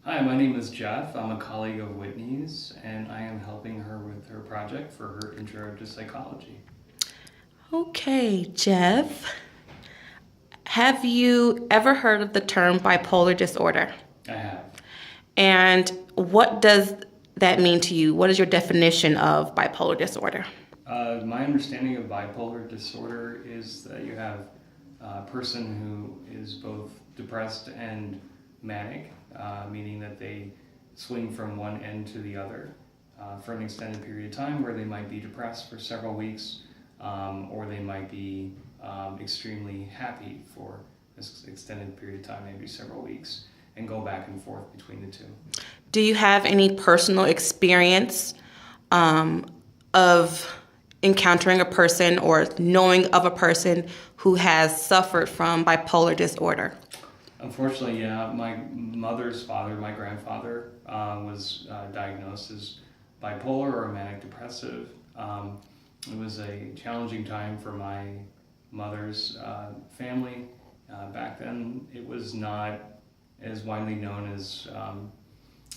Hi, my name is Jeff. I'm a colleague of Whitney's, and I am helping her with her project for her intro to psychology. Okay, Jeff. Have you ever heard of the term bipolar disorder? I have. And what does that mean to you? What is your definition of bipolar disorder? My understanding of bipolar disorder is that you have a person who is both depressed and manic, meaning that they swing from one end to the other for an extended period of time, where they might be depressed for several weeks, or they might be extremely happy for this extended period of time, maybe several weeks, and go back and forth between the two. Do you have any personal experience of encountering a person or knowing of a person who has suffered from bipolar disorder? Unfortunately, yeah, my mother's father, my grandfather, was diagnosed as bipolar or manic depressive. It was a challenging time for my mother's family. Back then, it was not as widely known as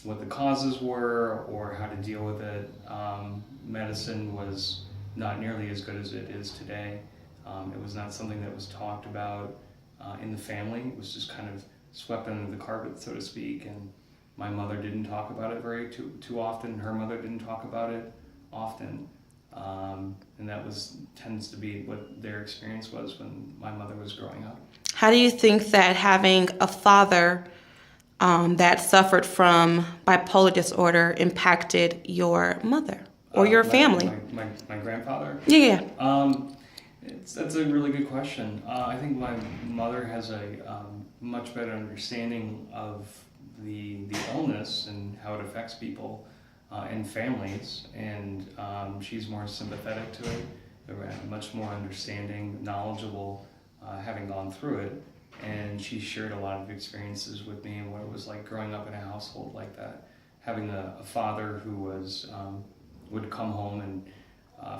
what the causes were or how to deal with it. Medicine was not nearly as good as it is today. It was not something that was talked about in the family. It was just kind of swept under the carpet, so to speak, and my mother didn't talk about it too often. Her mother didn't talk about it often, and that tends to be what their experience was when my mother was growing up. How do you think that having a father that suffered from bipolar disorder impacted your mother or your family? My grandfather? Yeah. That's a really good question. I think my mother has a much better understanding of the illness and how it affects people and families, and she's more sympathetic to it, much more understanding, knowledgeable, having gone through it, and she shared a lot of experiences with me and what it was like growing up in a household like that, having a father who would come home and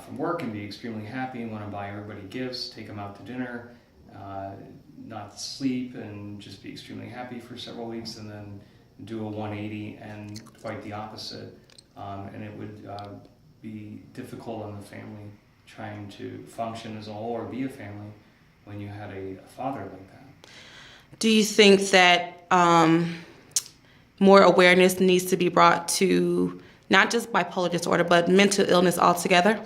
from work and be extremely happy and want to buy everybody gifts, take them out to dinner, not sleep, and just be extremely happy for several weeks, and then do a 180 and quite the opposite. And it would be difficult on the family trying to function as a whole or be a family when you had a father like that. Do you think that more awareness needs to be brought to not just bipolar disorder, but mental illness altogether?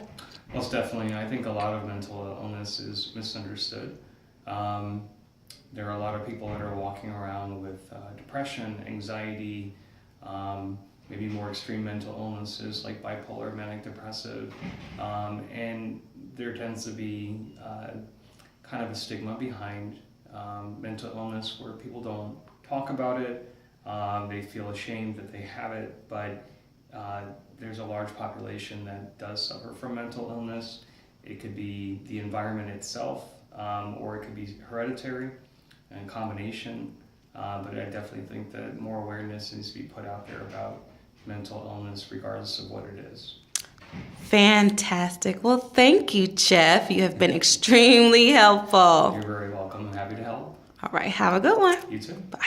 Most definitely. I think a lot of mental illness is misunderstood. There are a lot of people that are walking around with depression, anxiety, maybe more extreme mental illnesses like bipolar, manic depressive, and there tends to be kind of a stigma behind mental illness where people don't talk about it. They feel ashamed that they have it, but there's a large population that does suffer from mental illness. It could be the environment itself, or it could be hereditary and combination. But I definitely think that more awareness needs to be put out there about mental illness, regardless of what it is. Fantastic. Well, thank you, Jeff. You have been extremely helpful. You're very welcome. I'm happy to help. All right. Have a good one. You too. Bye.